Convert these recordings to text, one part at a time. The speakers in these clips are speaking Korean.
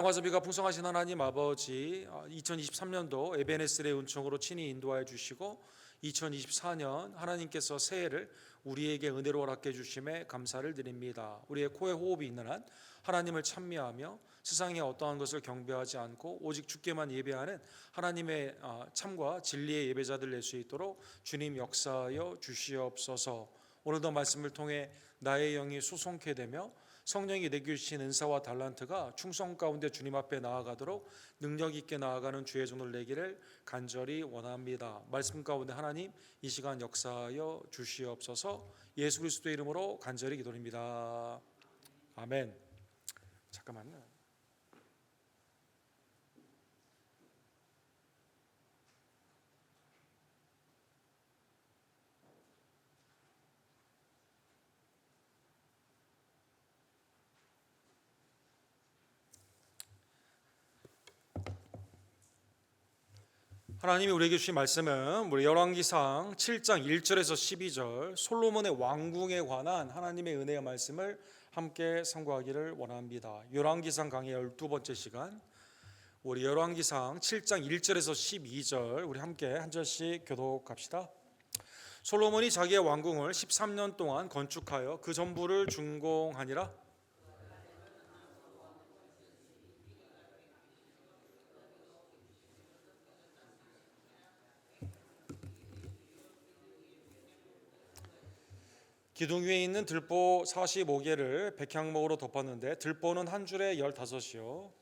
영화자비가 풍성하신 하나님 아버지, 2023년도 에베네셀의 은총으로 친히 인도하여 주시고 2024년 하나님께서 새해를 우리에게 은혜로 허락해 주심에 감사를 드립니다. 우리의 코에 호흡이 있는 한 하나님을 찬미하며 세상의 어떠한 것을 경배하지 않고 오직 주께만 예배하는 하나님의 참과 진리의 예배자들 낼 수 있도록 주님 역사하여 주시옵소서. 오늘도 말씀을 통해 나의 영이 수송케 되며 성령이 내게 주신 은사와 달란트가 충성 가운데 주님 앞에 나아가도록 능력 있게 나아가는 주의 종들 되기를 간절히 원합니다. 말씀 가운데 하나님 이 시간 역사하여 주시옵소서. 예수 그리스도의 이름으로 간절히 기도드립니다. 아멘. 잠깐만요. 하나님이 우리에게 주신 말씀은 우리 열왕기상 7장 1절에서 12절 솔로몬의 왕궁에 관한 하나님의 은혜의 말씀을 함께 상고하기를 원합니다. 열왕기상 강의 12번째 시간, 우리 열왕기상 7장 1절에서 12절 우리 함께 한 절씩 교독합시다. 솔로몬이 자기의 왕궁을 13년 동안 건축하여 그 전부를 준공하니라. 기둥 위에 있는 들보 45개를 백향목으로 덮었는데 들보는 한 줄에 15이요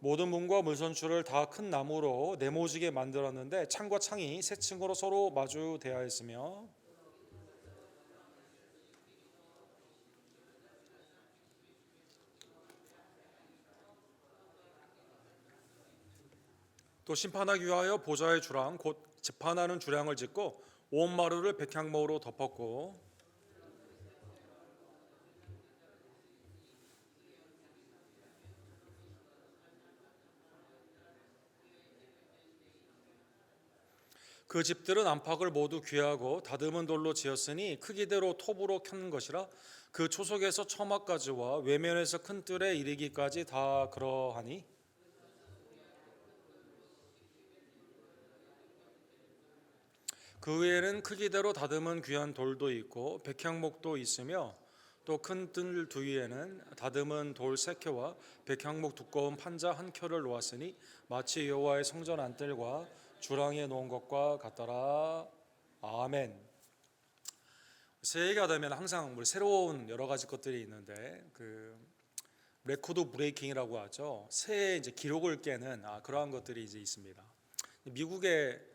모든 문과 문선줄을 다 큰 나무로 네모지게 만들었는데 창과 창이 세 층으로 서로 마주 대하였으며 또 심판하기 위하여 보좌의 주랑 곧 재판하는 주량을 짓고 온 마루를 백향목으로 덮었고 그 집들은 안팎을 모두 귀하고 다듬은 돌로 지었으니 크기대로 톱으로 켠 것이라. 그 초석에서 처마까지와 외면에서 큰 뜰에 이르기까지 다 그러하니 그 외에는 크기대로 다듬은 귀한 돌도 있고 백향목도 있으며 또 큰 뜰 두위에는 다듬은 돌 세 켜와 백향목 두꺼운 판자 한 켜를 놓았으니 마치 여호와의 성전 안뜰과 주랑에 놓은 것과 같더라. 아멘. 새해가 되면 항상 새로운 여러 가지 것들이 있는데 그 레코드 브레이킹이라고 하죠. 새해 이제 기록을 깨는 그러한 것들이 이제 있습니다. 미국에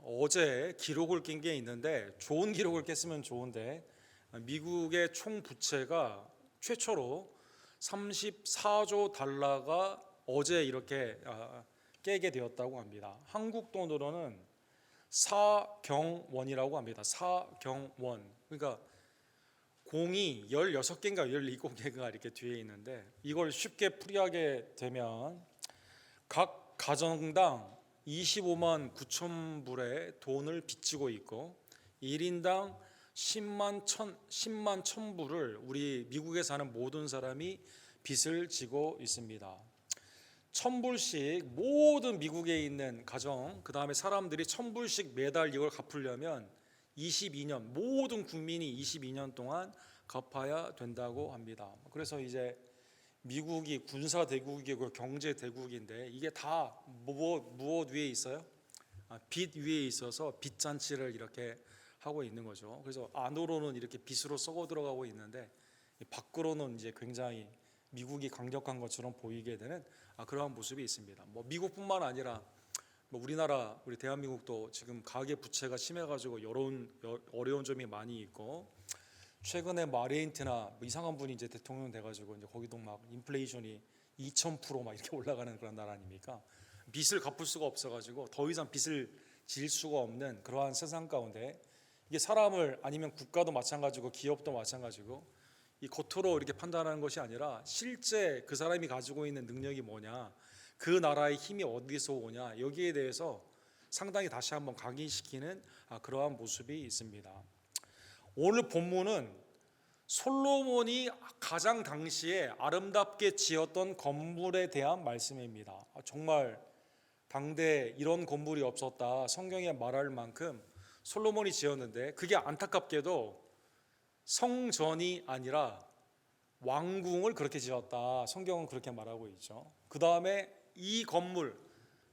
어제 기록을 깬 게 있는데 좋은 기록을 깼으면 좋은데 미국의 총 부채가 최초로 34조 달러가 어제 이렇게 깨게 되었다고 합니다. 한국 돈으로는 사경원이라고 합니다. 사경원. 그러니까 공이 16개인가 17개가 이렇게 뒤에 있는데 이걸 쉽게 풀이하게 되면 각 가정당 25만 9천 불의 돈을 빚지고 있고 1인당 10만 1,000불을 우리 미국에 사는 모든 사람이 빚을 지고 있습니다. 1,000불씩 모든 미국에 있는 가정, 그 다음에 사람들이 1,000불씩 매달 이걸 갚으려면 22년, 모든 국민이 22년 동안 갚아야 된다고 합니다. 그래서 이제 미국이 군사 대국이고 경제 대국인데 이게 다 무엇 위에 있어요? 빚 위에 있어서 빚 잔치를 이렇게 하고 있는 거죠. 그래서 안으로는 이렇게 빚으로 썩어 들어가고 있는데 밖으로는 이제 굉장히 미국이 강력한 것처럼 보이게 되는 그러한 모습이 있습니다. 미국뿐만 아니라 우리나라, 우리 대한민국도 지금 가계 부채가 심해가지고 어려운 점이 많이 있고 최근에 아르헨티나 이상한 분이 이제 대통령 돼가지고 이제 거기도 막 인플레이션이 2000% 막 이렇게 올라가는 그런 나라 아닙니까? 빚을 갚을 수가 없어가지고 더 이상 빚을 질 수가 없는 그러한 세상 가운데 이게 사람을 아니면 국가도 마찬가지고 기업도 마찬가지고 이 겉으로 이렇게 판단하는 것이 아니라 실제 그 사람이 가지고 있는 능력이 뭐냐, 그 나라의 힘이 어디서 오냐, 여기에 대해서 상당히 다시 한번 각인시키는 그러한 모습이 있습니다. 오늘 본문은 솔로몬이 가장 당시에 아름답게 지었던 건물에 대한 말씀입니다. 정말 당대 이런 건물이 없었다 성경에 말할 만큼 솔로몬이 지었는데, 그게 안타깝게도 성전이 아니라 왕궁을 그렇게 지었다 성경은 그렇게 말하고 있죠. 그 다음에 이 건물,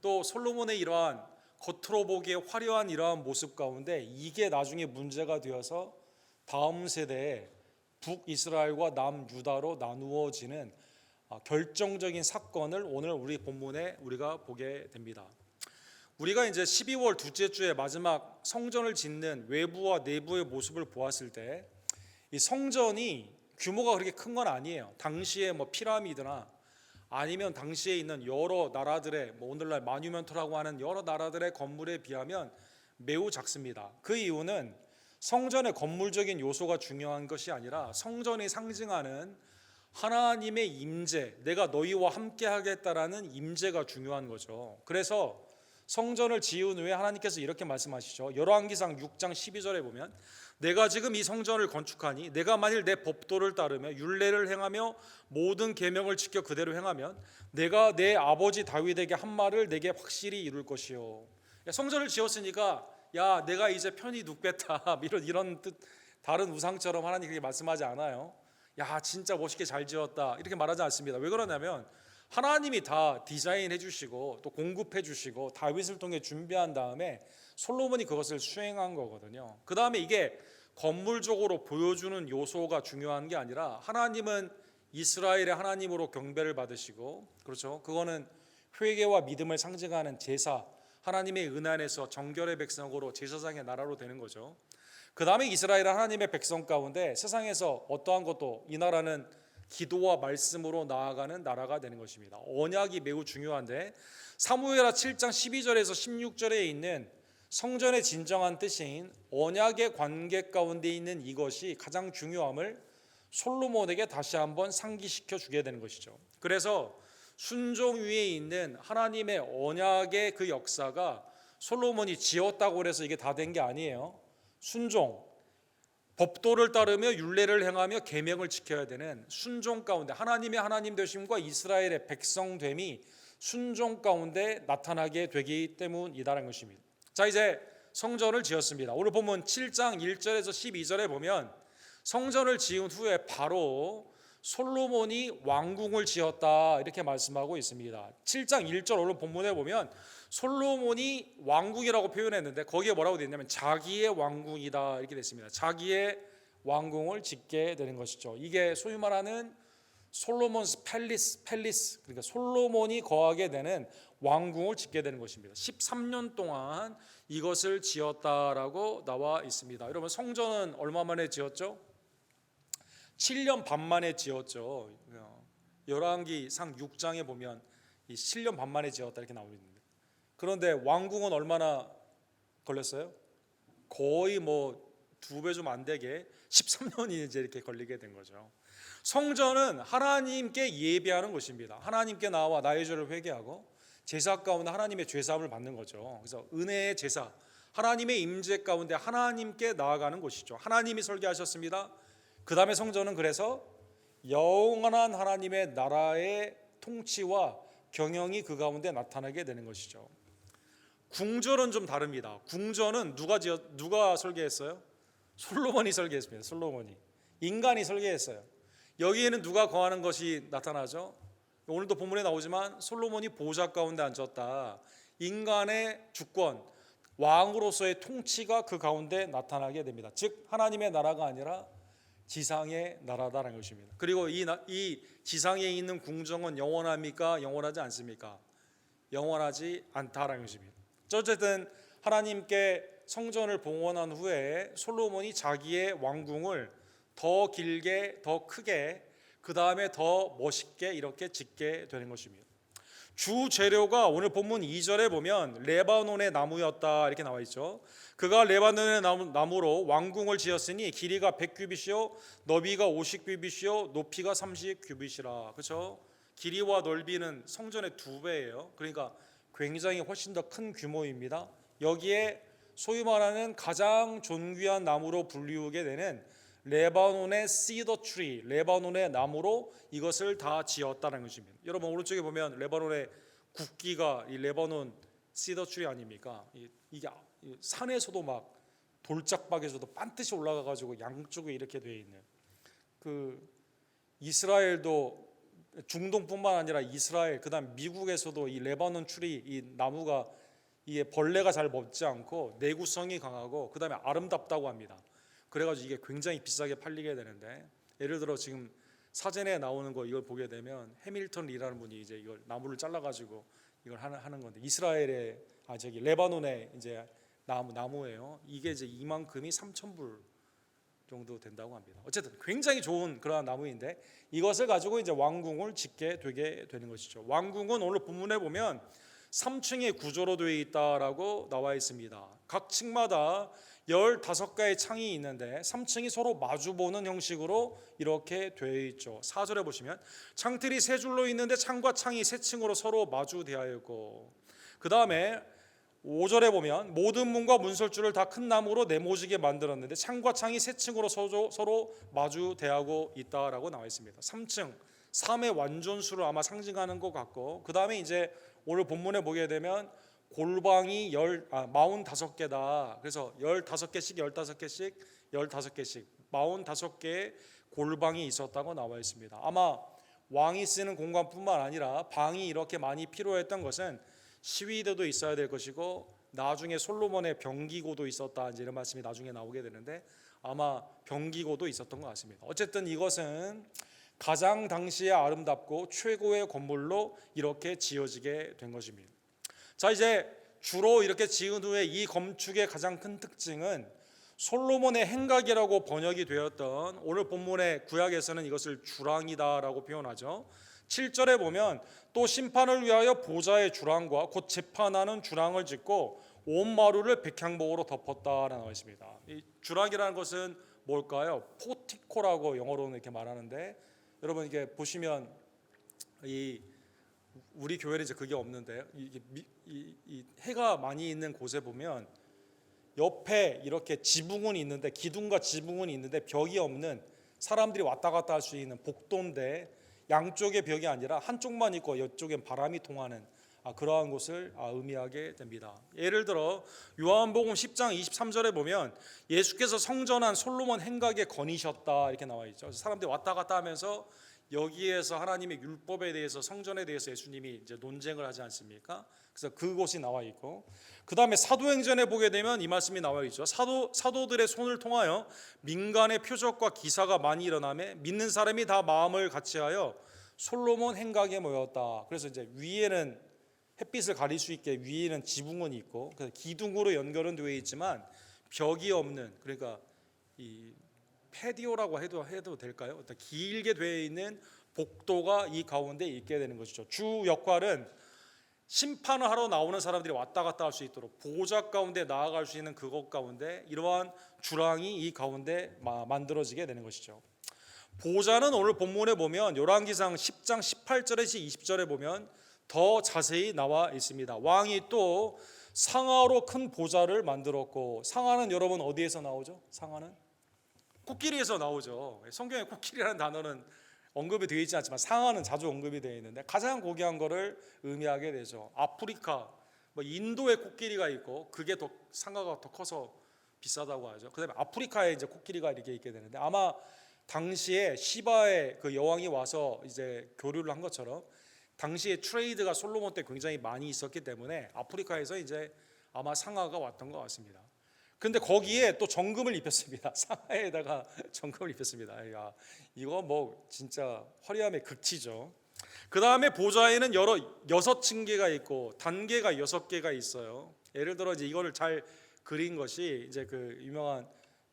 또 솔로몬의 이러한 겉으로 보기에 화려한 이러한 모습 가운데 이게 나중에 문제가 되어서 다음 세대에 북이스라엘과 남유다로 나누어지는 결정적인 사건을 오늘 우리 본문에 우리가 보게 됩니다. 우리가 이제 12월 둘째 주에 마지막 성전을 짓는 외부와 내부의 모습을 보았을 때, 이 성전이 규모가 그렇게 큰 건 아니에요. 당시에 뭐 피라미드나 아니면 당시에 있는 여러 나라들의 오늘날 마뉴먼트라고 하는 여러 나라들의 건물에 비하면 매우 작습니다. 그 이유는 성전의 건물적인 요소가 중요한 것이 아니라 성전이 상징하는 하나님의 임재, 내가 너희와 함께 하겠다라는 임재가 중요한 거죠. 그래서 성전을 지은 후에 하나님께서 이렇게 말씀하시죠. 열왕기상 6장 12절에 보면, 내가 지금 이 성전을 건축하니 내가 만일 내 법도를 따르며 율례를 행하며 모든 계명을 지켜 그대로 행하면 내가 내 아버지 다윗에게 한 말을 내게 확실히 이룰 것이요. 성전을 지었으니까 야 내가 이제 편히 눕겠다 이런 뜻, 다른 우상처럼 하나님 그렇게 말씀하지 않아요. 야 진짜 멋있게 잘 지었다 이렇게 말하지 않습니다. 왜 그러냐면 하나님이 다 디자인해 주시고 또 공급해 주시고 다윗을 통해 준비한 다음에 솔로몬이 그것을 수행한 거거든요. 그 다음에 이게 건물적으로 보여주는 요소가 중요한 게 아니라 하나님은 이스라엘의 하나님으로 경배를 받으시고, 그렇죠, 그거는 회개와 믿음을 상징하는 제사, 하나님의 은혜 안에서 정결의 백성으로 제사장의 나라로 되는 거죠. 그 다음에 이스라엘은 하나님의 백성 가운데 세상에서 어떠한 것도 이 나라는 기도와 말씀으로 나아가는 나라가 되는 것입니다. 언약이 매우 중요한데 사무엘하 7장 12절에서 16절에 있는 성전의 진정한 뜻인 언약의 관계 가운데 있는 이것이 가장 중요함을 솔로몬에게 다시 한번 상기시켜 주게 되는 것이죠. 그래서 순종 위에 있는 하나님의 언약의 그 역사가 솔로몬이 지었다고 해서 이게 다 된 게 아니에요. 순종, 법도를 따르며 율례를 행하며 계명을 지켜야 되는 순종 가운데 하나님의 하나님 되심과 이스라엘의 백성됨이 순종 가운데 나타나게 되기 때문이다라는 것입니다. 자, 이제 성전을 지었습니다. 오늘 본문 7장 1절에서 12절에 보면 성전을 지은 후에 바로 솔로몬이 왕궁을 지었다 이렇게 말씀하고 있습니다. 7장 1절 오늘 본문에 보면 솔로몬이 왕궁이라고 표현했는데 거기에 뭐라고 되어 있냐면 자기의 왕궁이다 이렇게 됐습니다. 자기의 왕궁을 짓게 되는 것이죠. 이게 소위 말하는 솔로몬스 팰리스, 그러니까 솔로몬이 거하게 되는 왕궁을 짓게 되는 것입니다. 13년 동안 이것을 지었다라고 나와 있습니다. 여러분 성전은 얼마 만에 지었죠? 7년 반 만에 지었죠. 열왕기상 6장에 보면 이 7년 반 만에 지었다 이렇게 나오는데, 그런데 왕궁은 얼마나 걸렸어요? 거의 뭐 2배 좀 안 되게 13년이 이제 이렇게 걸리게 된 거죠. 성전은 하나님께 예배하는 곳입니다. 하나님께 나와 나의 죄를 회개하고 제사 가운데 하나님의 죄사함을 받는 거죠. 그래서 은혜의 제사, 하나님의 임재 가운데 하나님께 나아가는 곳이죠. 하나님이 설계하셨습니다. 그 다음에 성전은 그래서 영원한 하나님의 나라의 통치와 경영이 그 가운데 나타나게 되는 것이죠. 궁전은 좀 다릅니다. 궁전은 누가 설계했어요? 솔로몬이 설계했습니다. 솔로몬이. 인간이 설계했어요. 여기에는 누가 거하는 것이 나타나죠? 오늘도 본문에 나오지만 솔로몬이 보좌 가운데 앉았다. 인간의 주권, 왕으로서의 통치가 그 가운데 나타나게 됩니다. 즉 하나님의 나라가 아니라 지상의 나라다라는 것입니다. 그리고 이 지상에 있는 궁정은 영원합니까? 영원하지 않습니까? 영원하지 않다라는 것입니다. 어쨌든 하나님께 성전을 봉헌한 후에 솔로몬이 자기의 왕궁을 더 길게, 더 크게, 그 다음에 더 멋있게 이렇게 짓게 되는 것입니다. 주 재료가 오늘 본문 2절에 보면 레바논의 나무였다 이렇게 나와 있죠. 그가 레바논의 나무로 왕궁을 지었으니 길이가 100규빗이요 너비가 50규빗이요 높이가 30규빗이라. 그렇죠? 길이와 넓이는 성전의 2배예요. 그러니까 굉장히 훨씬 더 큰 규모입니다. 여기에 소위 말하는 가장 존귀한 나무로 불리우게 되는 레바논의 시더 트리, 레바논의 나무로 이것을 다 지었다는 것입니다. 여러분 오른쪽에 보면 레바논의 국기가 이 레바논 시더 트리 아닙니까? 이게 산에서도 막 돌짝박에서도 반드시 올라가 가지고 양쪽에 이렇게 되어 있는, 그 이스라엘도 중동뿐만 아니라 이스라엘, 그다음 미국에서도 이 레바논 트리, 이 나무가 이게 벌레가 잘 먹지 않고 내구성이 강하고 그다음에 아름답다고 합니다. 그래가지고 이게 굉장히 비싸게 팔리게 되는데, 예를 들어 지금 사진에 나오는 거 이걸 보게 되면 해밀턴 리라는 분이 이제 이걸 나무를 잘라가지고 이걸 하는 건데, 이스라엘의 저기 레바논의 이제 나무예요. 이게 이제 이만큼이 3,000불 정도 된다고 합니다. 어쨌든 굉장히 좋은 그러한 나무인데 이것을 가지고 이제 왕궁을 짓게 되게 되는 것이죠. 왕궁은 오늘 본문에 보면 3층의 구조로 되어 있다라고 나와 있습니다. 각 층마다 15개의 창이 있는데 3층이 서로 마주보는 형식으로 이렇게 되어 있죠. 4절에 보시면 창틀이 세 줄로 있는데 창과 창이 세 층으로 서로 마주되어 있고, 그 다음에 5절에 보면 모든 문과 문설주를 다 큰 나무로 네모지게 만들었는데 창과 창이 세 층으로 서로 마주 대하고 있다라고 나와 있습니다. 3층, 3의 완전수를 아마 상징하는 것 같고, 그 다음에 이제 오늘 본문에 보게 되면 골방이 45개다. 그래서 15개씩 15개씩 15개씩 45개의 골방이 있었다고 나와 있습니다. 아마 왕이 쓰는 공간뿐만 아니라 방이 이렇게 많이 필요했던 것은 시위대도 있어야 될 것이고, 나중에 솔로몬의 병기고도 있었다, 이런 말씀이 나중에 나오게 되는데 아마 병기고도 있었던 것 같습니다. 어쨌든 이것은 가장 당시에 아름답고 최고의 건물로 이렇게 지어지게 된 것입니다. 자, 이제 주로 이렇게 지은 후에 이 건축의 가장 큰 특징은 솔로몬의 행각이라고 번역이 되었던, 오늘 본문의 구약에서는 이것을 주랑이다라고 표현하죠. 7절에 보면 또 심판을 위하여 보좌의 주랑과 곧 재판하는 주랑을 짓고 온 마루를 백향목으로 덮었다라고 나와 있습니다. 이 주랑이라는 것은 뭘까요? 포티코라고 영어로는 이렇게 말하는데, 여러분 이게 보시면 우리 교회는 이제 그게 없는데, 이 해가 많이 있는 곳에 보면 옆에 이렇게 지붕은 있는데, 기둥과 지붕은 있는데 벽이 없는, 사람들이 왔다 갔다 할 수 있는 복도인데 양쪽의 벽이 아니라 한쪽만 있고 이쪽엔 바람이 통하는 그러한 곳을 의미하게 됩니다. 예를 들어 요한복음 10장 23절에 보면 예수께서 성전한 솔로몬 행각에 거니셨다 이렇게 나와 있죠. 사람들이 왔다 갔다 하면서 여기에서 하나님의 율법에 대해서, 성전에 대해서 예수님이 이제 논쟁을 하지 않습니까? 그래서 그곳이 나와 있고, 그 다음에 사도행전에 보게 되면 이 말씀이 나와 있죠. 사도들의 손을 통하여 민간의 표적과 기사가 많이 일어나며 믿는 사람이 다 마음을 같이하여 솔로몬 행각에 모였다. 그래서 이제 위에는 햇빛을 가릴 수 있게 위에는 지붕은 있고, 그래서 기둥으로 연결은 되어 있지만 벽이 없는, 그러니까 이 패디오라고 해도 될까요? 어떤 길게 되어 있는 복도가 이 가운데 있게 되는 것이죠. 주 역할은 심판을 하러 나오는 사람들이 왔다 갔다 할 수 있도록 보좌 가운데 나아갈 수 있는 그것 가운데 이러한 주랑이 이 가운데 만들어지게 되는 것이죠. 보좌는 오늘 본문에 보면 열왕기상 10장 18절에서 20절에 보면 더 자세히 나와 있습니다. 왕이 또 상아로 큰 보좌를 만들었고, 상아는 여러분 어디에서 나오죠? 상아는 코끼리에서 나오죠. 성경에 코끼리라는 단어는 언급이 되어 있지 않지만 상아는 자주 언급이 되어 있는데 가장 고귀한 것을 의미하게 되죠. 아프리카, 인도에 코끼리가 있고 그게 더 상아가 더 커서 비싸다고 하죠. 그다음에 아프리카에 이제 코끼리가 이렇게 있게 되는데, 아마 당시에 시바의 그 여왕이 와서 이제 교류를 한 것처럼 당시에 트레이드가 솔로몬 때 굉장히 많이 있었기 때문에 아프리카에서 이제 아마 상아가 왔던 것 같습니다. 근데 거기에 또 정금을 입혔습니다. 상하에다가 정금을 입혔습니다. 야, 이거 뭐 진짜 화려함의 극치죠. 그 다음에 보좌에는 6층계가 있고 단계가 6개가 있어요. 예를 들어 이제 이거를 잘 그린 것이 이제 그 유명한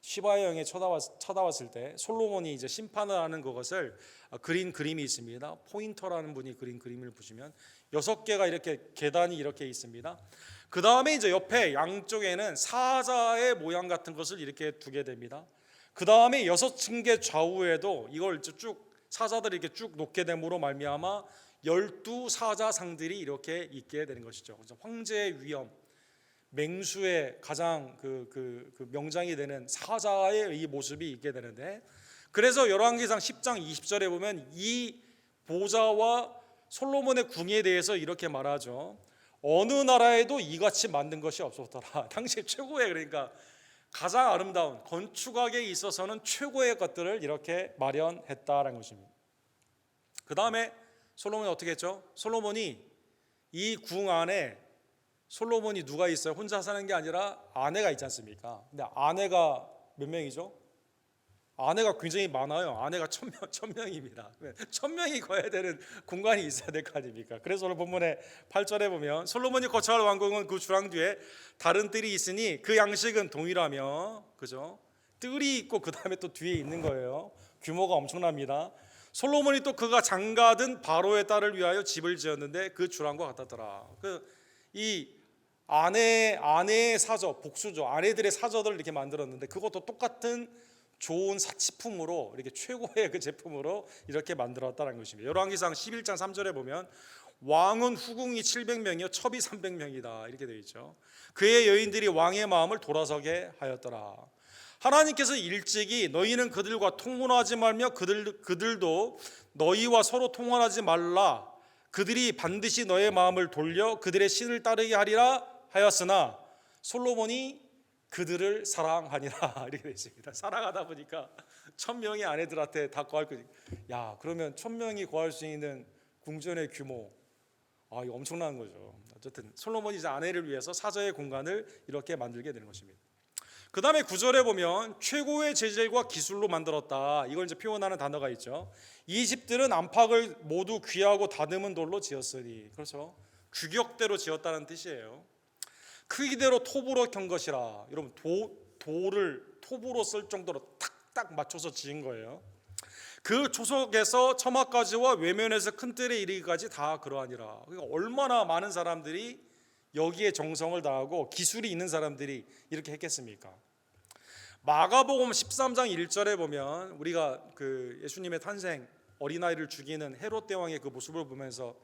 시바의 영에 쳐다봤을 때 솔로몬이 이제 심판을 하는 그것을 그린 그림이 있습니다. 포인터라는 분이 그린 그림을 보시면 6개가 이렇게 계단이 이렇게 있습니다. 그 다음에 이제 옆에 양쪽에는 사자의 모양 같은 것을 이렇게 두게 됩니다. 그 다음에 6층계 좌우에도 이걸 쭉 사자들이 이렇게 쭉 놓게 됨으로 말미암아 12 사자상들이 이렇게 있게 되는 것이죠. 그래서 황제의 위엄, 맹수의 가장 그 명장이 되는 사자의 이 모습이 있게 되는데, 그래서 열왕기상 10장 20절에 보면 이 보좌와 솔로몬의 궁에 대해서 이렇게 말하죠. 어느 나라에도 이같이 만든 것이 없었더라. 당시 최고의, 그러니까 가장 아름다운, 건축학에 있어서는 최고의 것들을 이렇게 마련했다라는 것입니다. 그 다음에 솔로몬이 어떻게 했죠? 솔로몬이 이 궁 안에, 솔로몬이 누가 있어요? 혼자 사는 게 아니라 아내가 있지 않습니까? 근데 아내가 몇 명이죠? 아내가 굉장히 많아요. 아내가 1000명입니다. 1000명이 거해야 되는 공간이 있어야 될 거 아닙니까? 그래서 오늘 본문의 8절에 보면 솔로몬이 거처할 왕궁은 그 주랑 뒤에 다른 뜰이 있으니 그 양식은 동일하며, 그죠? 뜰이 있고 그 다음에 또 뒤에 있는 거예요. 규모가 엄청납니다. 솔로몬이 또 그가 장가든 바로의 딸을 위하여 집을 지었는데 그 주랑과 같았더라. 이 아내의 사저, 복수죠. 아내들의 사저들을 이렇게 만들었는데 그것도 똑같은 좋은 사치품으로, 이렇게 최고의 그 제품으로 이렇게 만들었다는 것입니다. 열왕기상 11장 3절에 보면 왕은 후궁이 700명이요 첩이 300명이다 이렇게 되어 있죠. 그의 여인들이 왕의 마음을 돌아서게 하였더라. 하나님께서 일찍이 너희는 그들과 통혼하지 말며 그들도 너희와 서로 통혼하지 말라, 그들이 반드시 너의 마음을 돌려 그들의 신을 따르게 하리라 하였으나 솔로몬이 그들을 사랑하니라 이렇게 되어 있습니다. 사랑하다 보니까 1000명의 아내들한테 다 거할 거지. 야, 그러면 1000명이 거할 수 있는 궁전의 규모, 이거 엄청난 거죠. 어쨌든 솔로몬이 이제 아내를 위해서 사저의 공간을 이렇게 만들게 되는 것입니다. 그 다음에 9절에 보면 최고의 재질과 기술로 만들었다, 이걸 이제 표현하는 단어가 있죠. 이 집들은 안팎을 모두 귀하고 다듬은 돌로 지었으니, 그렇죠, 규격대로 지었다는 뜻이에요. 크기대로 톱으로 켠 것이라. 여러분, 돌을 톱으로 쓸 정도로 탁탁 맞춰서 지은 거예요. 그 초석에서 처마까지와 외면에서 큰 뜰에 이르기까지 다 그러하니라. 그러니까 얼마나 많은 사람들이 여기에 정성을 다하고 기술이 있는 사람들이 이렇게 했겠습니까? 마가복음 13장 1절에 보면 우리가 그 예수님의 탄생, 어린아이를 죽이는 헤롯 대왕의 그 모습을 보면서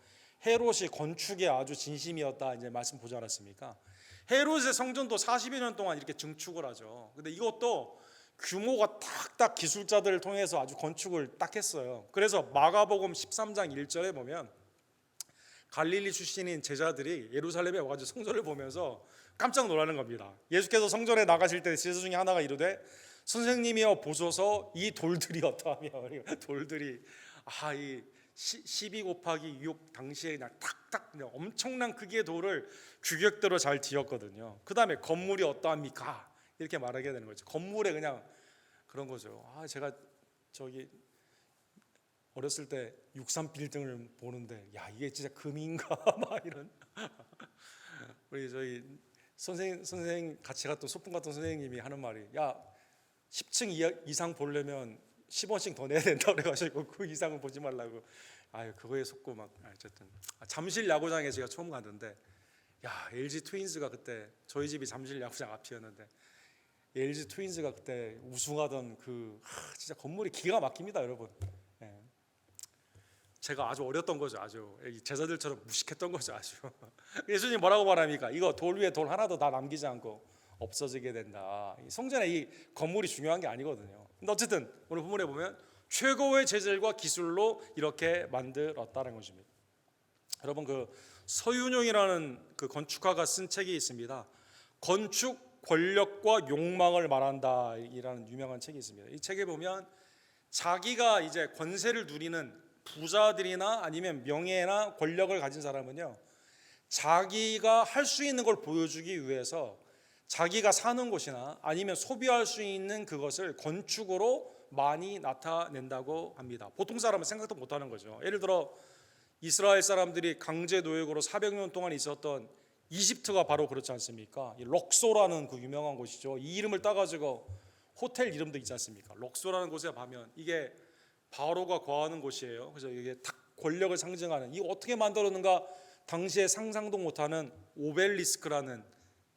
헤롯이 건축에 아주 진심이었다 이제 말씀 보지 않았습니까? 헤롯의 성전도 40여 년 동안 이렇게 증축을 하죠. 근데 이것도 규모가 딱딱 기술자들을 통해서 아주 건축을 딱 했어요. 그래서 마가복음 13장 1절에 보면 갈릴리 출신인 제자들이 예루살렘에 와가지고 성전을 보면서 깜짝 놀라는 겁니다. 예수께서 성전에 나가실 때 제자 중에 하나가 이르되 선생님이여 보소서 이 돌들이 어떠하며, 돌들이 이 12 곱하기 6 당시에 그냥 탁탁 그냥 엄청난 크기의 돌을 규격대로 잘 지었거든요. 그 다음에 건물이 어떠합니까? 이렇게 말하게 되는 거죠. 건물에 그냥 그런 거죠. 제가 저기 어렸을 때 63 빌딩을 보는데 야, 이게 진짜 금인가 막 이런. 우리 저희 선생 같이 갔던 소풍 갔던 선생님이 하는 말이, 야 10층 이상 보려면 10원씩 더 내야 된다 그래가지고 그 이상은 보지 말라고. 그거에 속고 막. 어쨌든 잠실 야구장에 제가 처음 갔는데, 야 LG 트윈스가 그때 저희 집이 잠실 야구장 앞이었는데 LG 트윈스가 그때 우승하던 진짜 건물이 기가 막힙니다, 여러분. 제가 아주 어렸던 거죠. 아주 제자들처럼 무식했던 거죠. 아주. 예수님 뭐라고 말합니까? 이거 돌 위에 돌 하나도 다 남기지 않고 없어지게 된다. 성전에 이 건물이 중요한 게 아니거든요. 근데 어쨌든 오늘 본문에 보면 최고의 재질과 기술로 이렇게 만들었다는 것입니다. 여러분, 그 서윤용이라는 그 건축가가 쓴 책이 있습니다. 건축 권력과 욕망을 말한다 이라는 유명한 책이 있습니다. 이 책에 보면 자기가 이제 권세를 누리는 부자들이나 아니면 명예나 권력을 가진 사람은요, 자기가 할 수 있는 걸 보여주기 위해서 자기가 사는 곳이나 아니면 소비할 수 있는 그것을 건축으로 많이 나타낸다고 합니다. 보통 사람은 생각도 못하는 거죠. 예를 들어 이스라엘 사람들이 강제 노역으로 400년 동안 있었던 이집트가 바로 그렇지 않습니까? 이 럭소라는 그 유명한 곳이죠. 이 이름을 따가지고 호텔 이름도 있지 않습니까? 럭소라는 곳에 가면 이게 바로가 거하는 곳이에요. 그래서 이게 딱 권력을 상징하는, 이거 어떻게 만들었는가 당시에 상상도 못하는 오벨리스크라는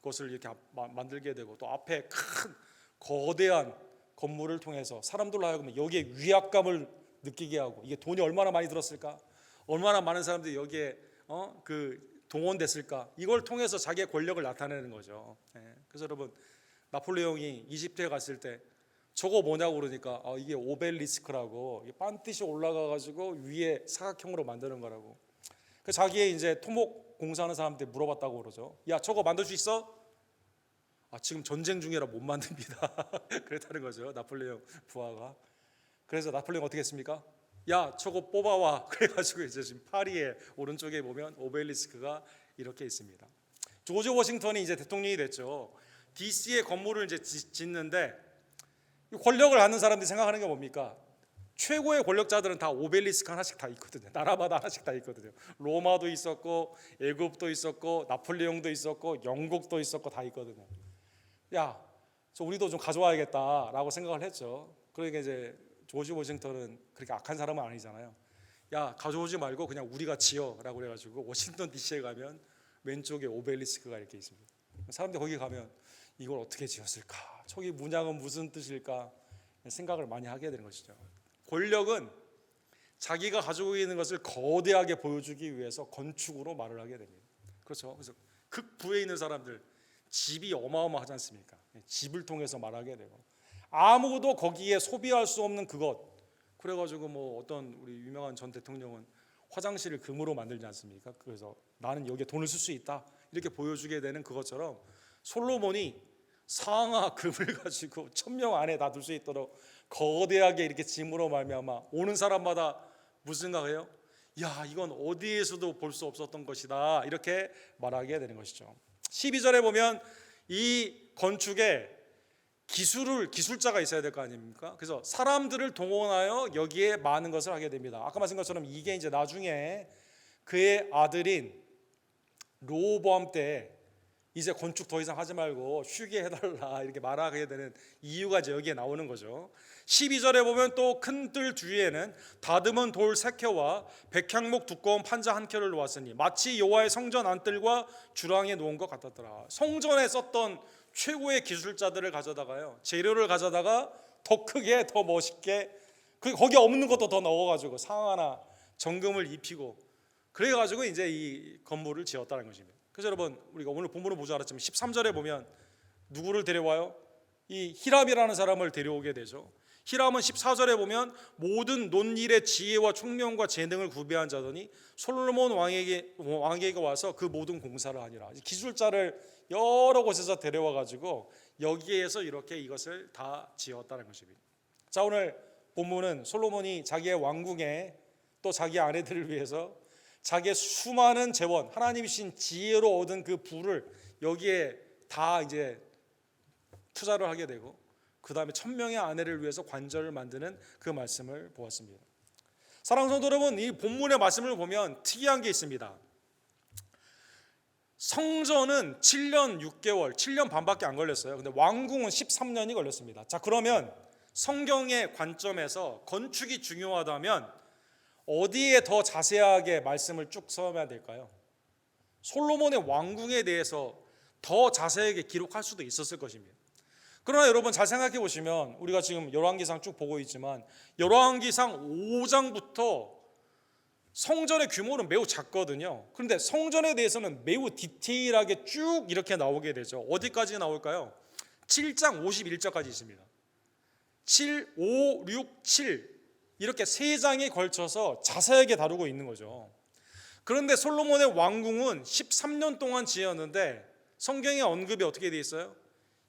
것을 이렇게 만들게 되고, 또 앞에 큰 거대한 건물을 통해서 사람들로 하여금 여기에 위압감을 느끼게 하고, 이게 돈이 얼마나 많이 들었을까? 얼마나 많은 사람들이 여기에 그 동원됐을까? 이걸 통해서 자기의 권력을 나타내는 거죠. 그래서 여러분, 나폴레옹이 이집트에 갔을 때 저거 뭐냐고 그러니까 이게 오벨리스크라고, 이게 반드시 올라가 가지고 위에 사각형으로 만드는 거라고. 그 자기의 이제 토목 공사하는 사람한테 물어봤다고 그러죠. 야, 저거 만들 수 있어? 지금 전쟁 중이라 못 만듭니다. 그랬다는 거죠, 나폴레옹 부하가. 그래서 나폴레옹 어떻게 했습니까? 야, 저거 뽑아와. 그래가지고 이제 지금 파리의 오른쪽에 보면 오벨리스크가 이렇게 있습니다. 조지 워싱턴이 이제 대통령이 됐죠. DC의 건물을 이제 짓는데 권력을 갖는 사람들이 생각하는 게 뭡니까? 최고의 권력자들은 다 오벨리스크 하나씩 다 있거든요. 나라마다 하나씩 다 있거든요. 로마도 있었고, 애굽도 있었고, 나폴레옹도 있었고, 영국도 있었고, 다 있거든요. 야, 저 우리도 좀 가져와야겠다라고 생각을 했죠. 그러니까 이제 조지 워싱턴은 그렇게 악한 사람은 아니잖아요. 야, 가져오지 말고 그냥 우리가 지어라고 그래가지고 워싱턴 DC에 가면 왼쪽에 오벨리스크가 이렇게 있습니다. 사람들이 거기 가면 이걸 어떻게 지었을까? 저기 문양은 무슨 뜻일까? 생각을 많이 하게 되는 것이죠. 권력은 자기가 가지고 있는 것을 거대하게 보여주기 위해서 건축으로 말을 하게 됩니다. 그렇죠. 그래서 극부에 있는 사람들 집이 어마어마하지 않습니까? 집을 통해서 말하게 되고 아무도 거기에 소비할 수 없는 그것. 그래가지고 뭐 어떤 우리 유명한 전 대통령은 화장실을 금으로 만들지 않습니까? 그래서 나는 여기에 돈을 쓸 수 있다 이렇게 보여주게 되는 그것처럼 솔로몬이 상하 금을 가지고 1000명 안에 다 둘 수 있도록 거대하게 이렇게 짐으로 말미암아 오는 사람마다 무슨 생각해요? 야, 이건 어디에서도 볼 수 없었던 것이다 이렇게 말하게 되는 것이죠. 12절에 보면 이 건축에 기술자가 있어야 될 거 아닙니까? 그래서 사람들을 동원하여 여기에 많은 것을 하게 됩니다. 아까 말씀한 것처럼 이게 이제 나중에 그의 아들인 르호보암 때 이제 건축 더 이상 하지 말고 쉬게 해달라 이렇게 말하게 되는 이유가 이제 여기에 나오는 거죠. 12절에 보면 또 큰 뜰 뒤에는 다듬은 돌 3켜와 백향목 두꺼운 판자 1켜를 놓았으니 마치 여호와의 성전 안뜰과 주랑에 놓은 것 같았더라. 성전에 썼던 최고의 기술자들을 가져다가요, 재료를 가져다가 더 크게 더 멋있게 거기 없는 것도 더 넣어가지고 상 하나 정금을 입히고 그래가지고 이제 이 건물을 지었다는 것입니다. 그래서 여러분, 우리가 오늘 본문을 보지 않았지만 13절에 보면 누구를 데려와요? 이 히람이라는 사람을 데려오게 되죠. 히람은 14절에 보면 모든 논일의 지혜와 총명과 재능을 구비한 자더니 솔로몬 왕에게 와서 그 모든 공사를 하니라. 기술자를 여러 곳에서 데려와 가지고 여기에서 이렇게 이것을 다 지었다는 것입니다. 자, 오늘 본문은 솔로몬이 자기의 왕궁에 또 자기 아내들을 위해서 자기의 수많은 재원, 하나님이 주신 지혜로 얻은 그 부를 여기에 다 이제 투자를 하게 되고 그 다음에 1000명의 아내를 위해서 관절을 만드는 그 말씀을 보았습니다. 사랑하는 성도 여러분, 이 본문의 말씀을 보면 특이한 게 있습니다. 성전은 7년 6개월, 7년 반밖에 안 걸렸어요. 근데 왕궁은 13년이 걸렸습니다. 자, 그러면 성경의 관점에서 건축이 중요하다면 어디에 더 자세하게 말씀을 쭉 써야 될까요? 솔로몬의 왕궁에 대해서 더 자세하게 기록할 수도 있었을 것입니다. 그러나 여러분 잘 생각해 보시면 우리가 지금 열왕기상 쭉 보고 있지만 열왕기상 5장부터 성전의 규모는 매우 작거든요. 그런데 성전에 대해서는 매우 디테일하게 쭉 이렇게 나오게 되죠. 어디까지 나올까요? 7장 51절까지 있습니다. 7, 5, 6, 7 이렇게 3장에 걸쳐서 자세하게 다루고 있는 거죠. 그런데 솔로몬의 왕궁은 13년 동안 지었는데 성경의 언급이 어떻게 되어 있어요?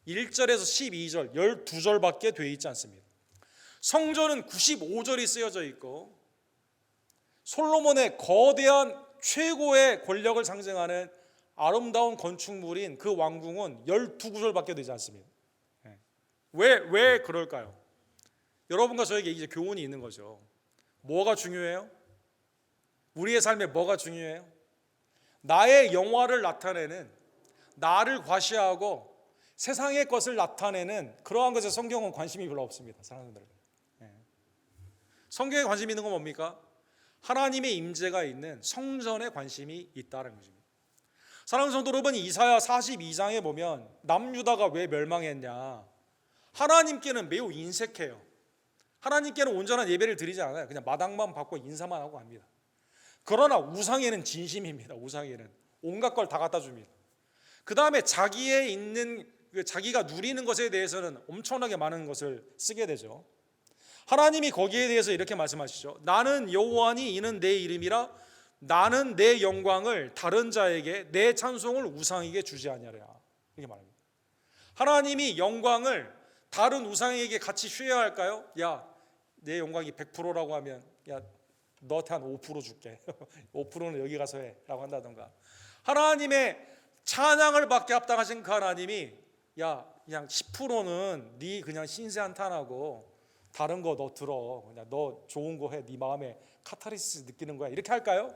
1절에서 12절, 12절밖에 되어 있지 않습니다. 성전은 95절이 쓰여져 있고 솔로몬의 거대한 최고의 권력을 상징하는 아름다운 건축물인 그 왕궁은 12구절밖에 되지 않습니다. 왜 그럴까요? 여러분과 저에게 이제 교훈이 있는 거죠. 뭐가 중요해요? 우리의 삶에 뭐가 중요해요? 나의 영화를 나타내는, 나를 과시하고 세상의 것을 나타내는 그러한 것에 성경은 관심이 별로 없습니다. 사랑하는 여러분, 성경에 관심 있는 건 뭡니까? 하나님의 임재가 있는 성전에 관심이 있다는 것입니다. 사랑하는 성도 여러분, 이사야 42장에 보면 남유다가 왜 멸망했냐? 하나님께는 매우 인색해요. 하나님께는 온전한 예배를 드리지 않아요. 그냥 마당만 받고 인사만 하고 갑니다. 그러나 우상에는 진심입니다. 우상에는 온갖 걸 다 갖다 줍니다. 그 다음에 자기의 있는 자기가 누리는 것에 대해서는 엄청나게 많은 것을 쓰게 되죠. 하나님이 거기에 대해서 이렇게 말씀하시죠. 나는 여호와니 이는 내 이름이라 나는 내 영광을 다른 자에게 내 찬송을 우상에게 주지 아니하리라. 이렇게 말합니다. 하나님이 영광을 다른 우상에게 같이 쉐어 할까요? 야, 내 영광이 100%라고 하면 야, 너한테 한 5% 줄게. 5%는 여기 가서 해 라고 한다던가. 하나님의 찬양을 받게 합당하신 그 하나님이 야, 그냥 10%는 네 그냥 신세 한탄하고 다른 거 너 들어. 그냥 너 좋은 거 해. 네 마음에 카타르시스 느끼는 거야. 이렇게 할까요?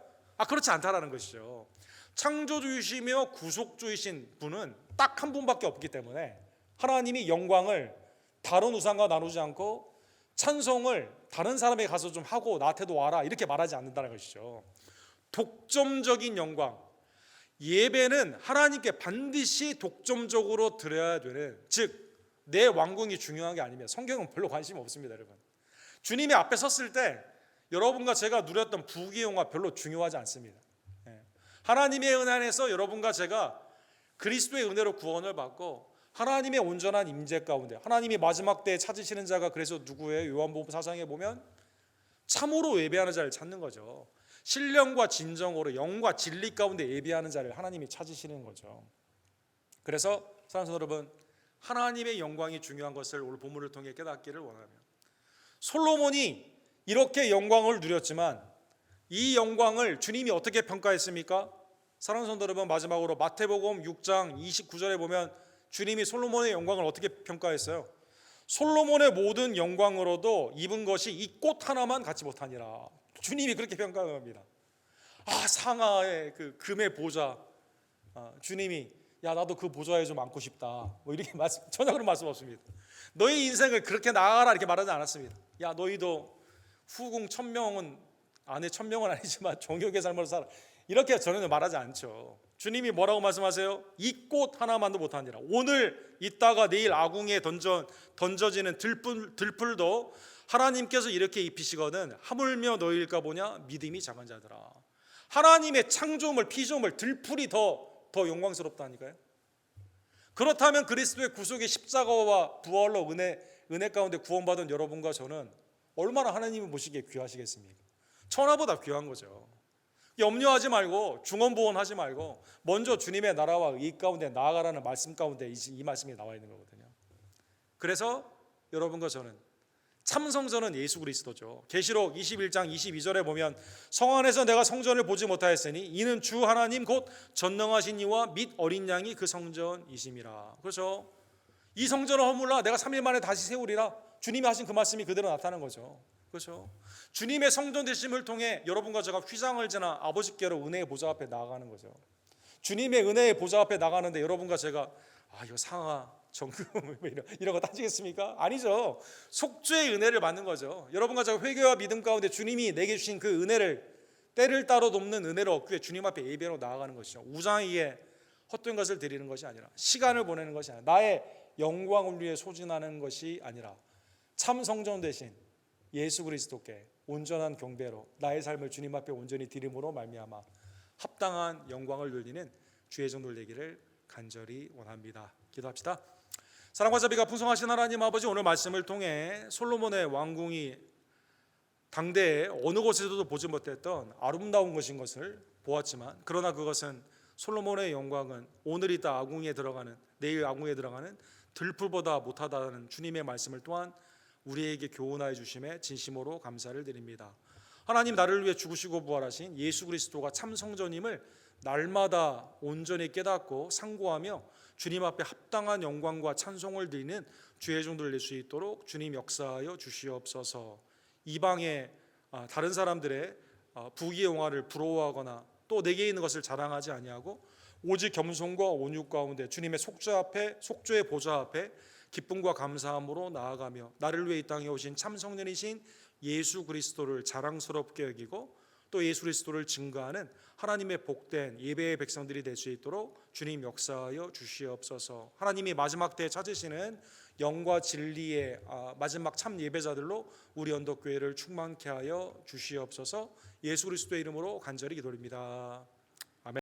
그렇지 않다라는 것이죠. 창조주이시며 구속주이신 분은 딱 한 분밖에 없기 때문에 하나님이 영광을 다른 우상과 나누지 않고 찬송을 다른 사람에게 가서 좀 하고 나한테도 와라 이렇게 말하지 않는다는 것이죠. 독점적인 영광, 예배는 하나님께 반드시 독점적으로 드려야 되는, 즉 내 왕궁이 중요한 게 아니면 성경은 별로 관심 없습니다. 여러분, 주님이 앞에 섰을 때 여러분과 제가 누렸던 부귀영화 별로 중요하지 않습니다. 하나님의 은혜 안에서 여러분과 제가 그리스도의 은혜로 구원을 받고 하나님의 온전한 임재 가운데 하나님이 마지막 때에 찾으시는 자가 그래서 누구예요? 요한복음 4장에 보면 참으로 예배하는 자를 찾는 거죠. 신령과 진정으로 영과 진리 가운데 예배하는 자를 하나님이 찾으시는 거죠. 그래서 사랑하는 여러분, 하나님의 영광이 중요한 것을 오늘 본문을 통해 깨닫기를 원하며, 솔로몬이 이렇게 영광을 누렸지만 이 영광을 주님이 어떻게 평가했습니까? 사랑하는 성도 여러분, 마지막으로 마태복음 6장 29절에 보면 주님이 솔로몬의 영광을 어떻게 평가했어요? 솔로몬의 모든 영광으로도 입은 것이 이 꽃 하나만 갖지 못하니라. 주님이 그렇게 평가합니다. 상아의 그 금의 보좌, 주님이 야 나도 그 보좌에 좀 앉고 싶다 뭐 이렇게 전혀 그런 말씀 없습니다. 너희 인생을 그렇게 나아가라 이렇게 말하지 않았습니다. 야 너희도 후궁 1000명은 아내 1000명은 아니지만 종교의 삶을 살아 이렇게 전혀 말하지 않죠. 주님이 뭐라고 말씀하세요? 이 꽃 하나만도 못하니라. 오늘 있다가 내일 아궁이에 던져지는 들풀도 하나님께서 이렇게 입히시거든 하물며 너희일까 보냐 믿음이 작은 자들아. 하나님의 창조물 피조물 들풀이 더 영광스럽다니까요. 그렇다면 그리스도의 구속의 십자가와 부활로 은혜 가운데 구원받은 여러분과 저는 얼마나 하나님을 보시기에 귀하시겠습니까? 천하보다 귀한 거죠. 염려하지 말고 중언부언하지 말고 먼저 주님의 나라와 의 가운데 나아가라는 말씀 가운데 이 말씀이 나와 있는 거거든요. 그래서 여러분과 저는 참 성전은 예수 그리스도죠. 계시록 21장 22절에 보면 성 안에서 내가 성전을 보지 못하였으니 이는 주 하나님 곧 전능하신 이와 및 어린 양이 그 성전이심이라. 그렇죠. 이 성전을 허물라 내가 3일 만에 다시 세우리라. 주님이 하신 그 말씀이 그대로 나타나는 거죠. 그렇죠. 주님의 성전 되심을 통해 여러분과 제가 휘장을 지나 아버지께로 은혜의 보좌 앞에 나아가는 거죠. 주님의 은혜의 보좌 앞에 나가는데 여러분과 제가 이거 상하 정금 이런 거 따지겠습니까? 아니죠. 속죄의 은혜를 받는 거죠. 여러분과 제가 회개와 믿음 가운데 주님이 내게 주신 그 은혜를 때를 따로 돕는 은혜를 얻기 위해 주님 앞에 예배로 나아가는 것이죠. 우상에게 헛된 것을 드리는 것이 아니라 시간을 보내는 것이 아니라 나의 영광을 위해 소진하는 것이 아니라 참 성전 되신 예수 그리스도께 온전한 경배로 나의 삶을 주님 앞에 온전히 드림으로 말미암아 합당한 영광을 돌리는 주의 종들 되기를 간절히 원합니다. 기도합시다. 사랑과 자비가 풍성하신 하나님 아버지, 오늘 말씀을 통해 솔로몬의 왕궁이 당대에 어느 곳에서도 보지 못했던 아름다운 것인 것을 보았지만, 그러나 그것은 솔로몬의 영광은 오늘 이따 아궁이에 들어가는 내일 아궁이에 들어가는 들풀보다 못하다는 주님의 말씀을 또한 우리에게 교훈하여 주심에 진심으로 감사를 드립니다. 하나님, 나를 위해 죽으시고 부활하신 예수 그리스도가 참 성전임을 날마다 온전히 깨닫고 상고하며 주님 앞에 합당한 영광과 찬송을 드리는 주의 종들 될 수 있도록 주님 역사하여 주시옵소서. 이방의 다른 사람들의 부귀영화를 부러워하거나 또 내게 있는 것을 자랑하지 아니하고 오직 겸손과 온유 가운데 주님의 속죄의 보좌 앞에 기쁨과 감사함으로 나아가며 나를 위해 이 땅에 오신 참 성령이신 예수 그리스도를 자랑스럽게 여기고 또 예수 그리스도를 증거하는 하나님의 복된 예배의 백성들이 될 수 있도록 주님 역사하여 주시옵소서. 하나님이 마지막 때에 찾으시는 영과 진리의 마지막 참 예배자들로 우리 언덕교회를 충만케 하여 주시옵소서. 예수 그리스도의 이름으로 간절히 기도드립니다.